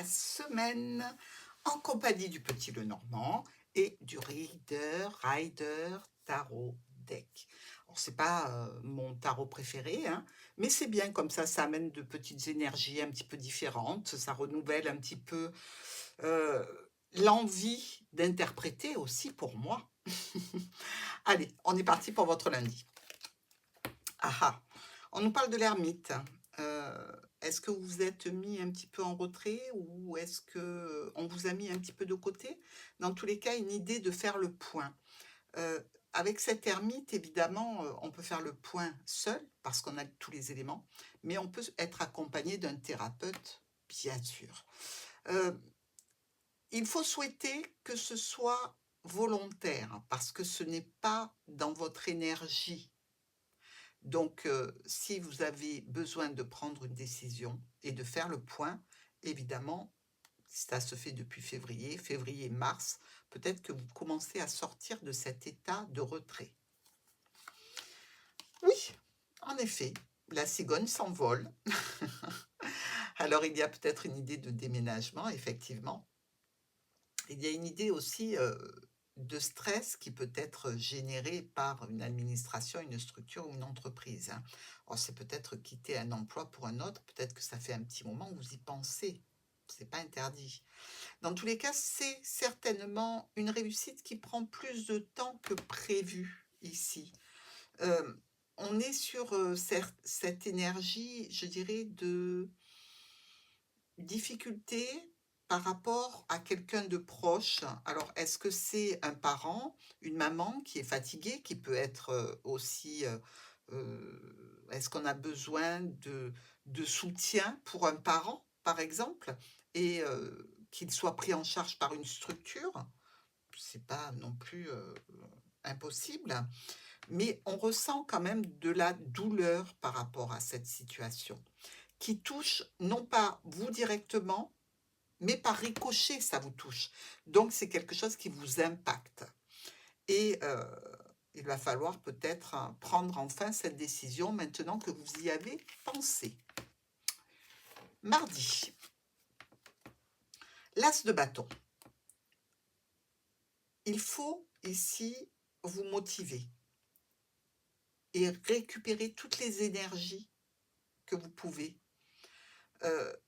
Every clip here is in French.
semaine en compagnie du petit Lenormand et du Rider Tarot Deck. Alors, c'est pas mon tarot préféré, hein, mais c'est bien comme ça amène de petites énergies un petit peu différentes, ça renouvelle un petit peu euh, l'envie d'interpréter aussi pour moi. Allez, on est parti pour votre lundi. Ah ah, on nous parle de l'ermite. Est-ce que vous vous êtes mis un petit peu en retrait ou est-ce que on vous a mis un petit peu de côté? Dans tous les cas, une idée de faire le point. Heu, Avec cette ermite, évidemment, on peut faire le point seul parce qu'on a tous les éléments, mais on peut être accompagné d'un thérapeute, bien sûr. Heu, il faut souhaiter que ce soit volontaire parce que ce n'est pas dans votre énergie. Donc, si vous avez besoin de prendre une décision et de faire le point, évidemment, ça se fait depuis février-mars, peut-être que vous commencez à sortir de cet état de retrait. Oui, en effet, la cigogne s'envole. Alors, il y a peut-être une idée de déménagement, effectivement. Il y a une idée aussi, de stress qui peut être généré par une administration, une structure ou une entreprise, hein. Alors c'est peut-être quitter un emploi pour un autre, peut-être que ça fait un petit moment que vous y pensez. C'est pas interdit. Dans tous les cas, c'est certainement une réussite qui prend plus de temps que prévu ici. Hem, on est sur, cette énergie, je dirais, de difficulté par rapport à quelqu'un de proche. Alors, est-ce que c'est un parent, une maman qui est fatiguée, qui peut être, aussi, est-ce qu'on a besoin de soutien pour un parent, par exemple? Et qu'il soit pris en charge par une structure? C'est pas non plus, impossible, mais on ressent quand même de la douleur par rapport à cette situation, qui touche non pas vous directement, mais par ricochet, ça vous touche. Donc c'est quelque chose qui vous impacte et il va falloir peut-être, prendre enfin cette décision maintenant que vous y avez pensé. Mardi, l'as de bâton. Il faut ici vous motiver et récupérer toutes les énergies que vous pouvez. Heu,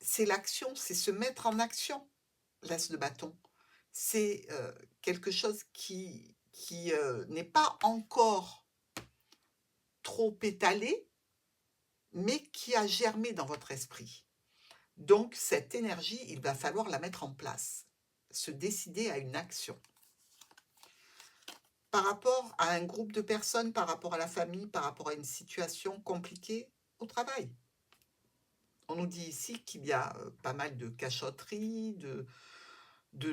c'est l'action, c'est se mettre en action, l'as de bâton. C'est, quelque chose qui n'est pas encore trop étalé, mais qui a germé dans votre esprit. Donc cette énergie, il va falloir la mettre en place, se décider à une action. Par rapport à un groupe de personnes, par rapport à la famille, par rapport à une situation compliquée au travail. On nous dit ici qu'il y a, pas mal de cachotterie, de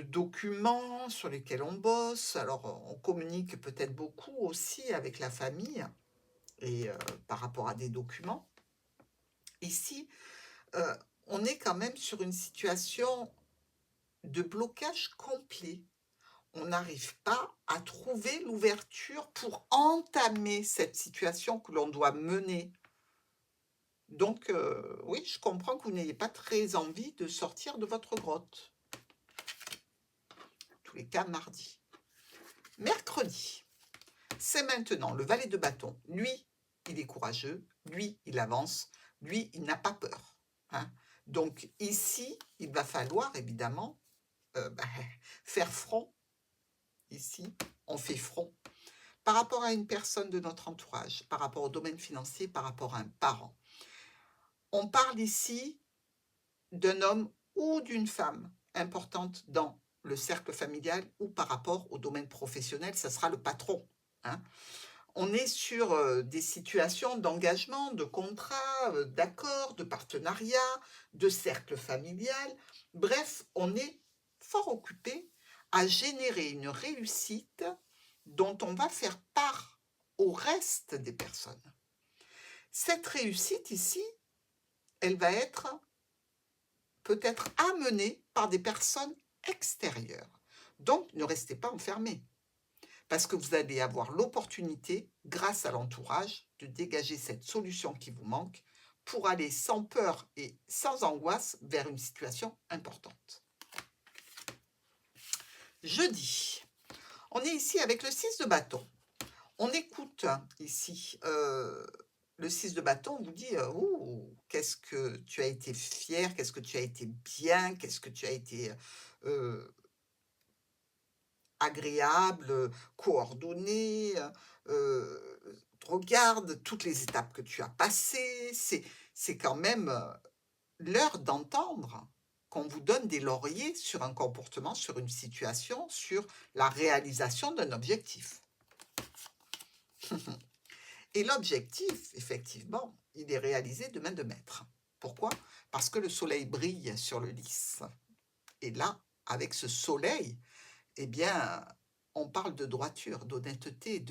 documents sur lesquels on bosse. Alors, on communique peut-être beaucoup aussi avec la famille et par rapport à des documents. Ici, heu, on est quand même sur une situation de blocage complet. On n'arrive pas à trouver l'ouverture pour entamer cette situation que l'on doit mener. Donc, oui, je comprends que vous n'ayez pas très envie de sortir de votre grotte. En tous les cas, mardi. Mercredi, c'est maintenant le valet de bâton. Lui, il est courageux, lui, il avance, lui, il n'a pas peur, hein. Donc ici, il va falloir évidemment, bah, faire front. Ici, on fait front. Par rapport à une personne de notre entourage, par rapport au domaine financier, par rapport à un parent. On parle ici d'un homme ou d'une femme importante dans le cercle familial ou par rapport au domaine professionnel, ça sera le patron, hein. On est sur, des situations d'engagement, de contrat, d'accord, de partenariat, de cercle familial. Bref, on est fort occupé à générer une réussite dont on va faire part au reste des personnes. Cette réussite ici, elle va être peut-être amenée par des personnes extérieures. Donc ne restez pas enfermés. Parce que vous allez avoir l'opportunité, grâce à l'entourage, de dégager cette solution qui vous manque pour aller sans peur et sans angoisse vers une situation importante. Jeudi, on est ici avec le 6 de bâton. On écoute ici, le 6 de bâton, on vous dit, «Ouh, qu'est-ce que tu as été fier, qu'est-ce que tu as été bien, qu'est-ce que tu as été, heu, agréable, coordonné, regarde toutes les étapes que tu as passées». C'est quand même, l'heure d'entendre qu'on vous donne des lauriers sur un comportement, sur une situation, sur la réalisation d'un objectif. Et l'objectif, effectivement, il est réalisé de main de maître. Pourquoi? Parce que le soleil brille sur le lys. Et là, avec ce soleil, eh bien, on parle de droiture, d'honnêteté,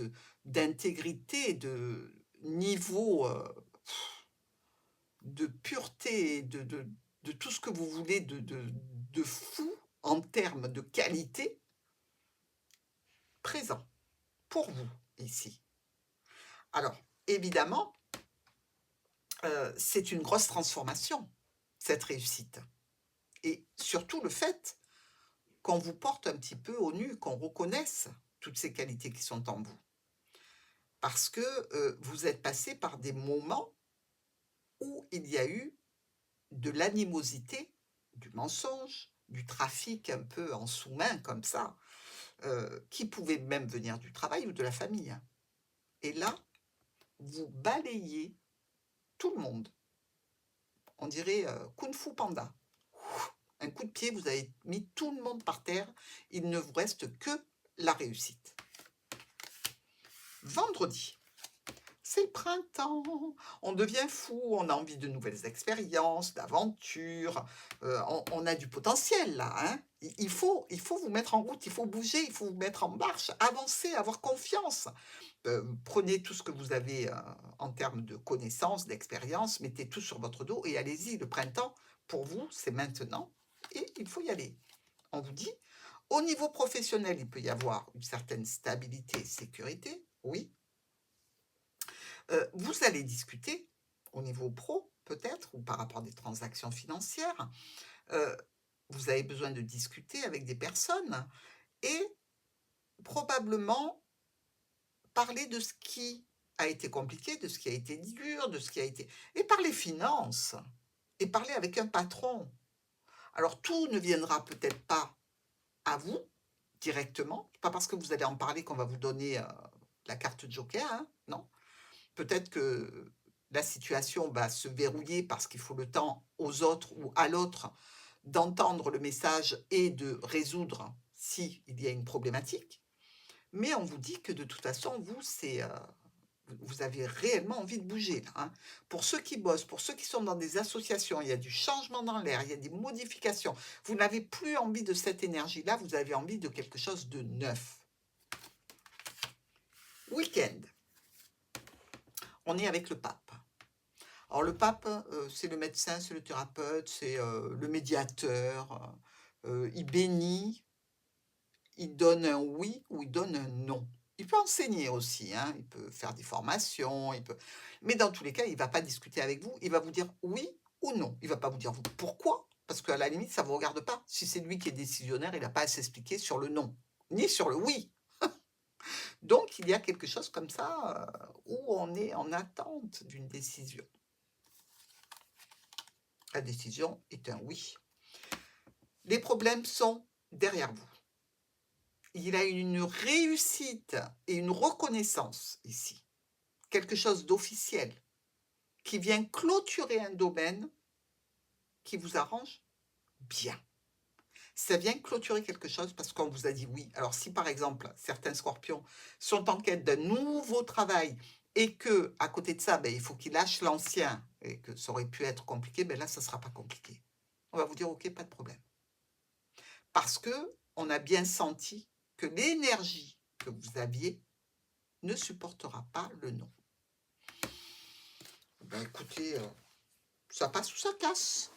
d'intégrité, de niveau, de pureté, de tout ce que vous voulez de fou en termes de qualité présent pour vous ici. Alors, évidemment, c'est une grosse transformation, cette réussite. Et surtout le fait qu'on vous porte un petit peu au nu, qu'on reconnaisse toutes ces qualités qui sont en vous. Parce que, vous êtes passé par des moments où il y a eu de l'animosité, du mensonge, du trafic un peu en sous-main comme ça, qui pouvait même venir du travail ou de la famille, hein. Et là, vous balayez tout le monde. On dirait, Kung Fu Panda. Un coup de pied, vous avez mis tout le monde par terre. Il ne vous reste que la réussite. Vendredi, c'est le printemps. On devient fou, on a envie de nouvelles expériences, d'aventures. On a du potentiel là, hein. Il faut vous mettre en route, il faut bouger, il faut vous mettre en marche, avancer, avoir confiance. Prenez tout ce que vous avez en termes de connaissances, d'expérience, mettez tout sur votre dos et allez-y. Le printemps, pour vous, c'est maintenant et il faut y aller. On vous dit, au niveau professionnel, il peut y avoir une certaine stabilité et sécurité, oui. Vous allez discuter au niveau pro, peut-être, ou par rapport à des transactions financières. Heu, vous avez besoin de discuter avec des personnes et probablement parler de ce qui a été compliqué, de ce qui a été dur, de ce qui a été et parler finances et parler avec un patron. Alors tout ne viendra peut-être pas à vous directement, pas parce que vous allez en parler qu'on va vous donner, la carte joker, hein, non. Peut-être que la situation va se verrouiller parce qu'il faut le temps aux autres ou à l'autre d'entendre le message et de résoudre s'il y a une problématique. Mais on vous dit que de toute façon, vous, vous avez réellement envie de bouger là, hein. Pour ceux qui bossent, pour ceux qui sont dans des associations, il y a du changement dans l'air, il y a des modifications. Vous n'avez plus envie de cette énergie-là, vous avez envie de quelque chose de neuf. Week-end, on est avec le pape. Alors le pape, c'est le médecin, c'est le thérapeute, c'est, le médiateur, il bénit, il donne un oui ou il donne un non. Il peut enseigner aussi, hein, il peut faire des formations, il peut mais dans tous les cas, il ne va pas discuter avec vous, il va vous dire oui ou non. Il ne va pas vous dire vous pourquoi, parce qu'à la limite, ça ne vous regarde pas. Si c'est lui qui est décisionnaire, il n'a pas à s'expliquer sur le non, ni sur le oui. Donc il y a quelque chose comme ça, où on est en attente d'une décision. La décision est un oui. Les problèmes sont derrière vous. Il a une réussite et une reconnaissance ici, quelque chose d'officiel, qui vient clôturer un domaine qui vous arrange bien. Ça vient clôturer quelque chose parce qu'on vous a dit oui. Alors si par exemple, certains scorpions sont en quête d'un nouveau travail et que à côté de ça, ben, il faut qu'ils lâchent l'ancien et que ça aurait pu être compliqué, ben là, ça ne sera pas compliqué. On va vous dire: «OK, pas de problème». Parce que on a bien senti que l'énergie que vous aviez ne supportera pas le non. Ben, écoutez, ça passe ou ça casse.